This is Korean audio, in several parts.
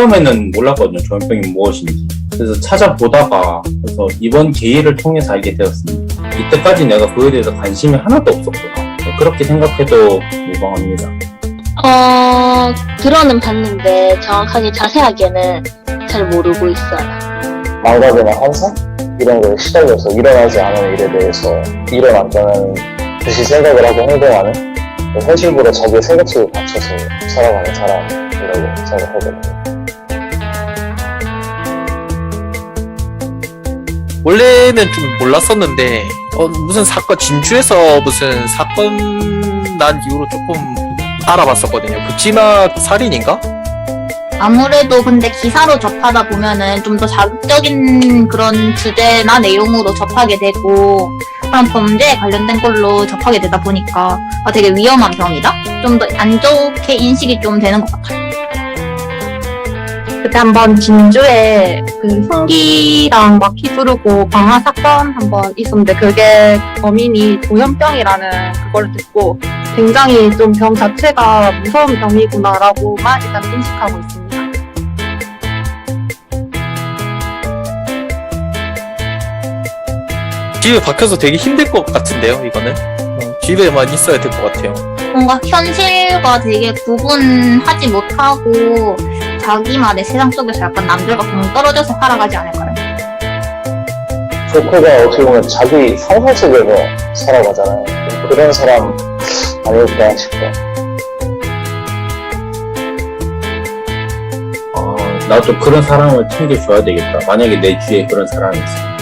처음에는 몰랐거든요. 조현병이 무엇인지. 그래서 찾아보다가 그래서 이번 기회를 통해서 알게 되었습니다. 이때까지 내가 그에 대해서 관심이 하나도 없었구나. 네, 그렇게 생각해도 무방합니다. 들어는 봤는데 정확하게 자세하게는 잘 모르고 있어요. 망각이나 환상? 이런 거에 시달려서 일어나지 않은 일에 대해서 일어났다는 듯이 생각을 하고 행동하는 현실보다 자기의 생각속에 갇혀서 살아가는 사람이라고 생각하거든요. 원래는 좀 몰랐었는데 무슨 사건 진주에서 무슨 사건 난 이후로 조금 알아봤었거든요. 그 진화 살인인가? 아무래도 근데 기사로 접하다 보면은 좀 더 자극적인 그런 주제나 내용으로 접하게 되고 그런 범죄에 관련된 걸로 접하게 되다 보니까 되게 위험한 병이다? 좀 더 안 좋게 인식이 좀 되는 것 같아요. 그때 한번 진주에 그 흉기랑 막 휘두르고 방화 사건 한번 있었는데 그게 범인이 조현병이라는 그걸 듣고 굉장히 좀 병 자체가 무서운 병이구나라고만 일단 인식하고 있습니다. 집에 박혀서 되게 힘들 것 같은데요, 이거는? 집에만 있어야 될 것 같아요. 뭔가 현실과 되게 구분하지 못하고 자기만의 세상 속에서 약간 남들과 동떨어져서 살아가지 않을까요? 조커가 어떻게 보면 자기 상상 속에서 살아가잖아요. 그런 사람 아닐까 싶어요. 나도 그런 사람을 챙겨줘야 되겠다. 만약에 내 주위에 그런 사람이 있어.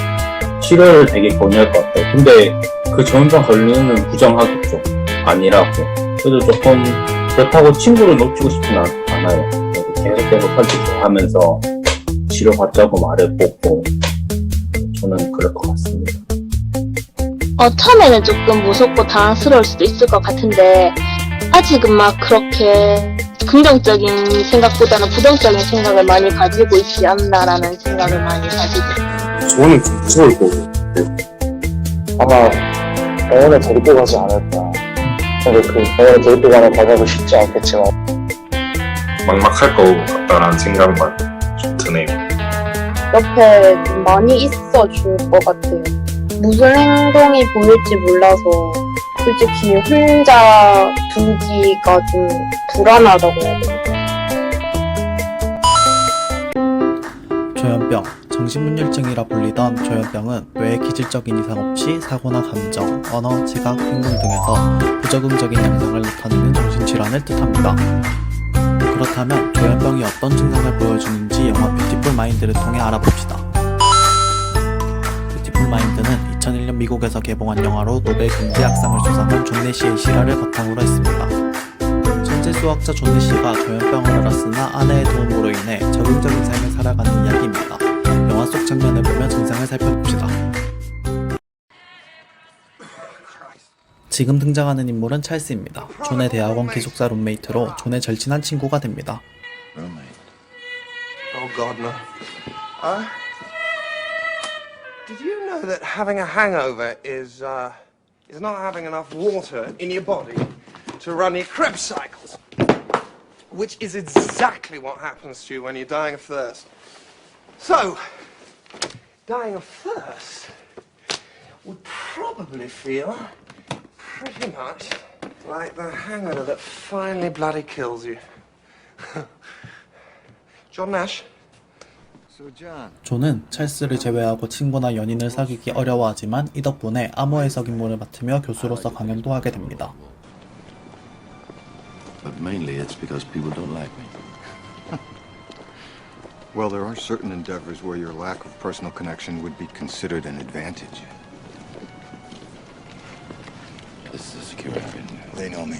치료를 되게 권유할 것 같아요. 근데 그 조현병 걸리는 부정하겠죠. 아니라고. 그래도 조금 그렇다고 친구를 놓치고 싶진 않아요. 계속 설득하면서 치료받자고 말해보고 저는 그럴 것 같습니다. 처음에는 조금 무섭고 당황스러울 수도 있을 것 같은데 아직은 막 그렇게 긍정적인 생각보다는 부정적인 생각을 많이 가지고 있지 않나라는 생각을 많이 가지고 있어요. 저는 좀 무서울 거고. 아마 병원에 데리고 가지 않을까. 근데 그 병원에 데리고 가는 과정도 쉽지 않겠지만 막막할 것 같다라는 생각만 좀 드네요. 옆에 좀 많이 있어 줄 것 같아요. 무슨 행동이 보일지 몰라서 솔직히 혼자 두기가 좀 불안하다고 해야 되나? 조현병, 정신분열증이라 불리던 조현병은 뇌에 기질적인 이상 없이 사고나 감정, 언어, 지각, 행동 등에서 부적응적인 양상을 나타내는 정신질환을 뜻합니다. 그렇다면 조현병이 어떤 증상을 보여주는지 영화 뷰티풀 마인드를 통해 알아봅시다. 뷰티풀 마인드는 2001년 미국에서 개봉한 영화로 노벨 경제학상을 수상한 존 내시의 실화를 바탕으로 했습니다. 천재 수학자 존 내시가 조현병을 앓았으나 아내의 도움으로 인해 적응적인 삶을 살아가는 이야기입니다. 영화 속 장면을 보며 증상을 살펴봅시다. 지금 등장하는 인물은 찰스입니다. 존의 대학원 기숙사 룸메이트로 존의 절친한 친구가 됩니다. Oh God, no. Did you know that having a hangover is not having enough water in your body to run your Krebs cycles? Which is exactly what happens to you when you're dying of thirst. So, dying of thirst would probably feel pretty much like the hangover that finally bloody kills you. John Nash? 존은 찰스를 제외하고 친구나 연인을 사귀기 어려워하지만 이 덕분에 암호해석 임무를 맡으며 교수로서 강연도 하게 됩니다. But mainly it's because people don't like me. Well, there are certain endeavors where your lack of personal connection would be considered an advantage. This is a security. They know me.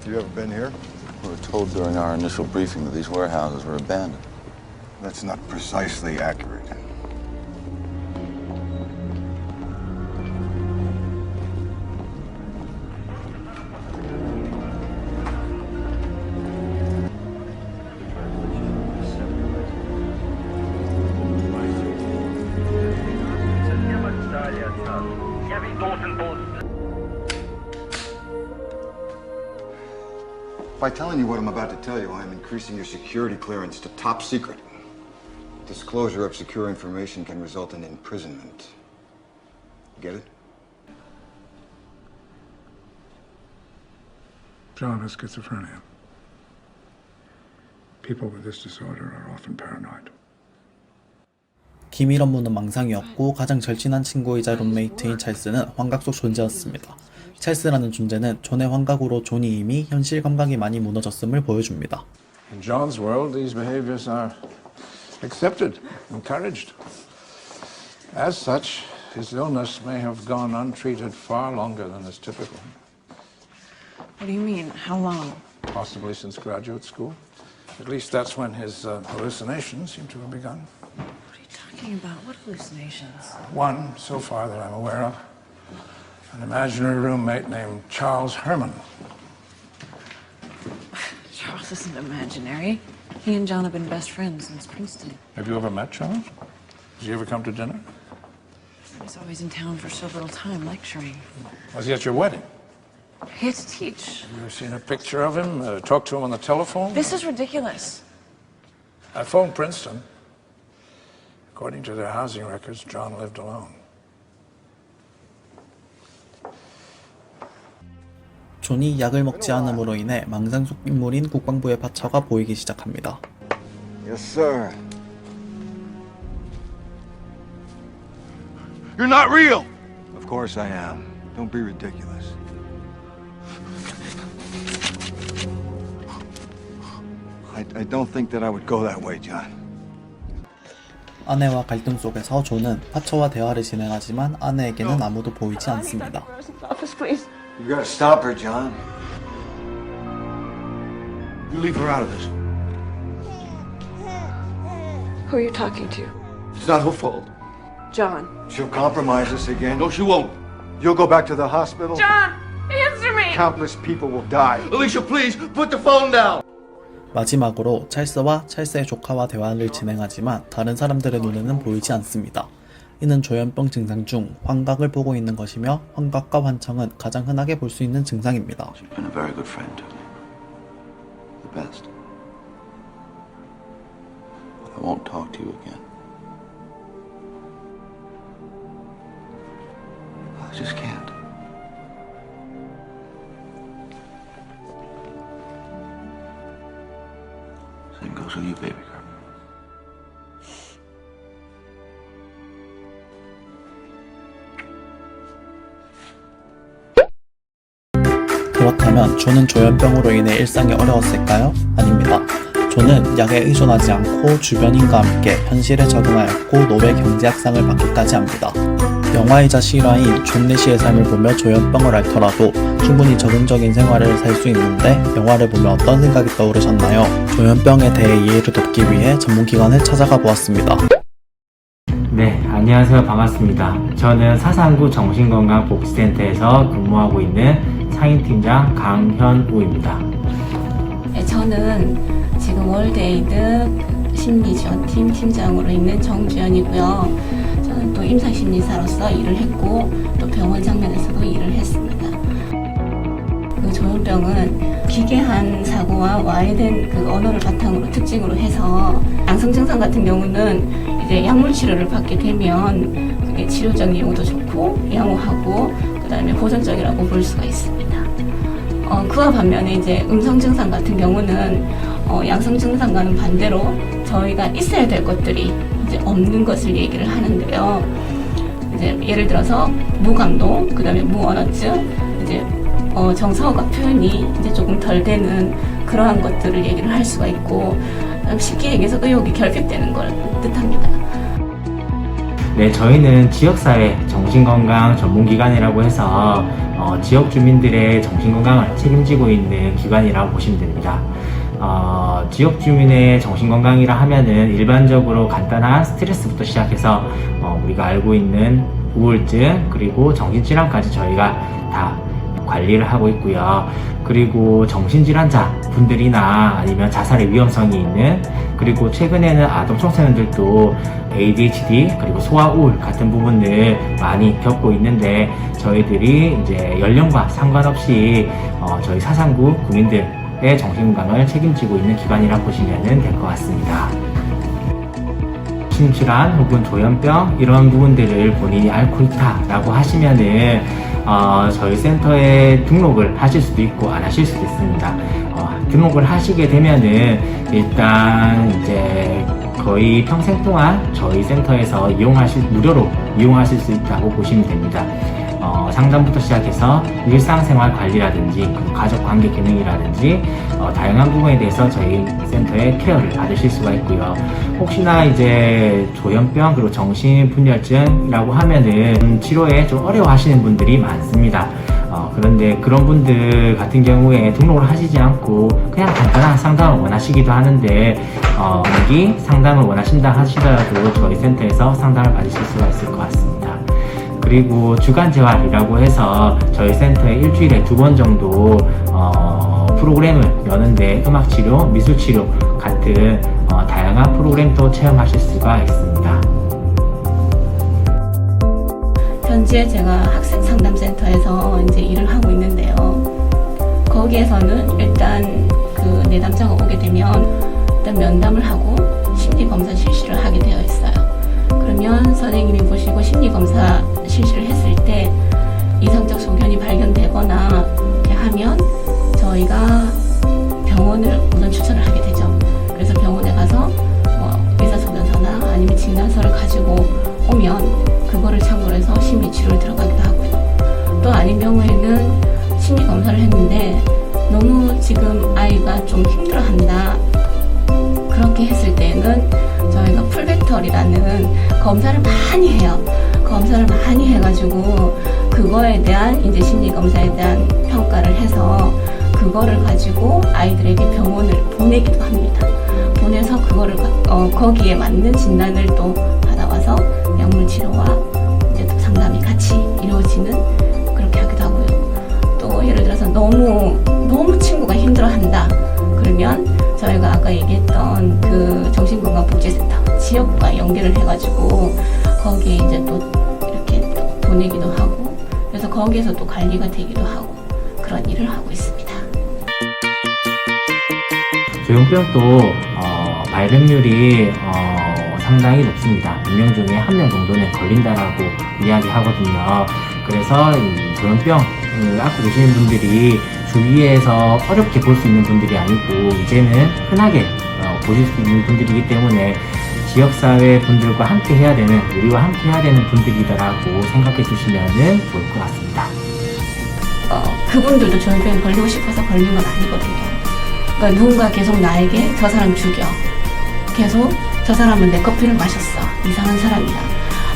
You ever been here? We were told during our initial briefing that these warehouses were abandoned. That's not precisely accurate. By telling you what I'm about to tell you, I am increasing your security clearance to top secret. Disclosure of secure information can result in imprisonment. Get it? John has schizophrenia. People with this disorder are often paranoid. 기밀 업무는 망상이었고 가장 절친한 친구이자 룸메이트인 찰스는 환각 속 존재였습니다. 찰스라는 존재는 존의 환각으로 존이 이미 현실 감각이 많이 무너졌음을 보여줍니다. In John's world, these behaviors are accepted, encouraged. As such, his illness may have gone untreated far longer than is typical. What do you mean? How long? Possibly since graduate school. At least that's when his hallucinations seem to have begun. What are you talking about? What hallucinations? One, so far that I'm aware of, an imaginary roommate named Charles Herman. Charles isn't imaginary. He and John have been best friends since Princeton. Have you ever met Charles? Does he ever come to dinner? He's always in town for so little time lecturing. Was he at your wedding? He had to teach. Have you seen a picture of him? Talked to him on the telephone? This is ridiculous. I phoned Princeton. According to their housing records, John lived alone. 존이 약을 먹지 않음으로 인해 망상 속 인물인 국방부의 파처가 보이기 시작합니다. Yes, sir. You're not real! Of course I am. Don't be ridiculous. I don't think that I would go that way, John. 아내와 갈등 속에서 존은 파처와 대화를 진행하지만 아내에게는 아무도 보이지 않습니다. You gotta stop her, John. You leave her out of this. Who are you talking to? It's not her fault. John. She'll compromise us again. No, she won't. You'll go back to the hospital. John! Answer me! Countless people will die. Alicia, please, put the phone down! 마지막으로 찰스와 찰스의 조카와 대화를 진행하지만 다른 사람들의 눈에는 보이지 않습니다. 이는 조현병 증상 중 환각을 보고 있는 것이며 환각과 환청은 가장 흔하게 볼 수 있는 증상입니다. You've been a very good friend to me. The best. I won't talk to you again. I just can't. Same goes with you, baby girl. 그렇다면 존은 조현병으로 인해 일상이 어려웠을까요? 아닙니다. 존은 약에 의존하지 않고 주변인과 함께 현실에 적응하였고 노벨 경제학상을 받기까지 합니다. 영화이자 실화인 존 내시의 삶을 보며 조현병을 앓더라도 충분히 적응적인 생활을 살 수 있는데 영화를 보며 어떤 생각이 떠오르셨나요? 조현병에 대해 이해를 돕기 위해 전문기관을 찾아가 보았습니다. 네, 안녕하세요. 반갑습니다. 저는 사상구 정신건강복지센터에서 근무하고 있는 상임팀장 강현우입니다. 네, 저는 지금 월드에이드 심리지원팀 팀장으로 있는 정주연이고요. 저는 또 임상심리사로서 일을 했고 또 병원 장면에서도 일을 했습니다. 그 조현병은 기괴한 사고와 와해된 그 언어를 바탕으로 특징으로 해서 양성 증상 같은 경우는 이제 약물 치료를 받게 되면 그게 치료적 이용도 좋고 양호하고 그다음에 보존적이라고 볼 수가 있습니다. 그와 반면에 이제 음성 증상 같은 경우는 양성 증상과는 반대로 저희가 있어야 될 것들이 이제 없는 것을 얘기를 하는데요. 이제 예를 들어서 무감도, 그다음에 무언어증, 이제 정서가 표현이 이제 조금 덜 되는 그러한 것들을 얘기를 할 수가 있고 쉽게 얘기해서 의욕이 결핍되는 걸 뜻합니다. 네, 저희는 지역사회 정신건강 전문기관이라고 해서 지역 주민들의 정신건강을 책임지고 있는 기관이라고 보시면 됩니다. 지역 주민의 정신건강이라 하면은 일반적으로 간단한 스트레스부터 시작해서 우리가 알고 있는 우울증 그리고 정신질환까지 저희가 다 관리를 하고 있고요. 그리고 정신질환자 분들이나 아니면 자살의 위험성이 있는 그리고 최근에는 아동 청소년들도 ADHD 그리고 소아우울 같은 부분을 많이 겪고 있는데 저희들이 이제 연령과 상관없이 저희 사상구 구민들 지역의 정신건강을 책임지고 있는 기관이라 보시면 될 것 같습니다. 심질환 혹은 조현병 이런 부분들을 본인이 앓고 있다라고 하시면은 저희 센터에 등록을 하실 수도 있고 안 하실 수도 있습니다. 등록을 하시게 되면은 일단 이제 거의 평생 동안 저희 센터에서 무료로 이용하실 수 있다고 보시면 됩니다. 상담부터 시작해서 일상생활 관리라든지 가족 관계 기능이라든지 다양한 부분에 대해서 저희 센터에 케어를 받으실 수가 있고요. 혹시나 이제 조현병 그리고 정신분열증이라고 하면은 치료에 좀 어려워하시는 분들이 많습니다. 그런데 그런 분들 같은 경우에 등록을 하시지 않고 그냥 간단한 상담을 원하시기도 하는데 여기 상담을 원하신다 하시더라도 저희 센터에서 상담을 받으실 수가 있을 것 같습니다. 그리고 주간재활이라고 해서 저희 센터에 일주일에 2번 정도 프로그램을 여는데 음악치료, 미술치료 같은 다양한 프로그램도 체험하실 수가 있습니다. 현재 제가 학생상담센터에서 이제 일을 하고 있는데요. 거기에서는 일단 그 내담자가 오게 되면 일단 면담을 하고 심리검사 실시를 하게 되어 있어요. 그러면 선생님이 보시고 심리검사 실시를 했을 때 이상적 소견이 발견되거나 이렇게 하면 저희가 병원을 우선 추천을 하게 되죠. 그래서 병원에 가서 의사소견서나 아니면 진단서를 가지고 오면 그거를 참고로 해서 심리치료를 들어가기도 하고요. 또 아닌 경우에는 심리검사를 했는데 너무 지금 아이가 좀 힘들어한다. 그렇게 했을 때는 저희가 풀백터리라는 검사를 많이 해요. 검사를 많이 해가지고 그거에 대한 이제 심리검사에 대한 평가를 해서 그거를 가지고 아이들에게 병원을 보내기도 합니다. 보내서 그거를 거기에 맞는 진단을 또 받아와서 약물 치료와 이제 또 상담이 같이 이루어지는 그렇게 하기도 하고요. 또 예를 들어서 너무 친구가 힘들어한다. 그러면 저희가 아까 얘기했던 그 정신건강복지센터 지역과 연결을 해가지고 거기에 이제 또 이렇게 또 보내기도 하고 그래서 거기에서 또 관리가 되기도 하고 그런 일을 하고 있습니다. 조현병도 발병률이 상당히 높습니다. 100명 중에 1명 정도는 걸린다라고 이야기하거든요. 그래서 이 조현병을 앓고 계시는 분들이 주위에서 어렵게 볼 수 있는 분들이 아니고 이제는 흔하게 보실 수 있는 분들이기 때문에 지역사회 분들과 함께 해야 되는, 우리와 함께 해야 되는 분들이다라고 생각해 주시면 좋을 것 같습니다. 그분들도 조현병에 걸리고 싶어서 걸린 건 아니거든요. 그러니까 누군가 계속 나에게 저 사람 죽여, 계속 저 사람은 내 커피를 마셨어, 이상한 사람이다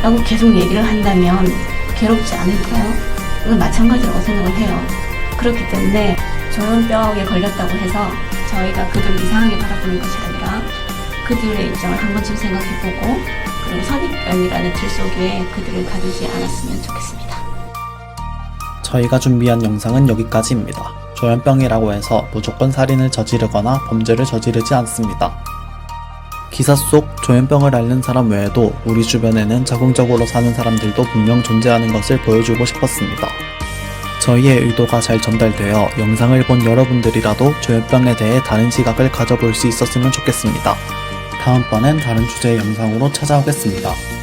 라고 계속 얘기를 한다면 괴롭지 않을까요? 이건 마찬가지라고 생각을 해요. 그렇기 때문에 조현병에 걸렸다고 해서 저희가 그들을 이상하게 바라보는 것이 아니라 그들의 입장을 한 번쯤 생각해보고 그리고 선입견이라는 틀 속에 그들을 가두지 않았으면 좋겠습니다. 저희가 준비한 영상은 여기까지입니다. 조현병이라고 해서 무조건 살인을 저지르거나 범죄를 저지르지 않습니다. 기사 속 조현병을 앓는 사람 외에도 우리 주변에는 적응적으로 사는 사람들도 분명 존재하는 것을 보여주고 싶었습니다. 저희의 의도가 잘 전달되어 영상을 본 여러분들이라도 조현병에 대해 다른 시각을 가져볼 수 있었으면 좋겠습니다. 다음번엔 다른 주제의 영상으로 찾아오겠습니다.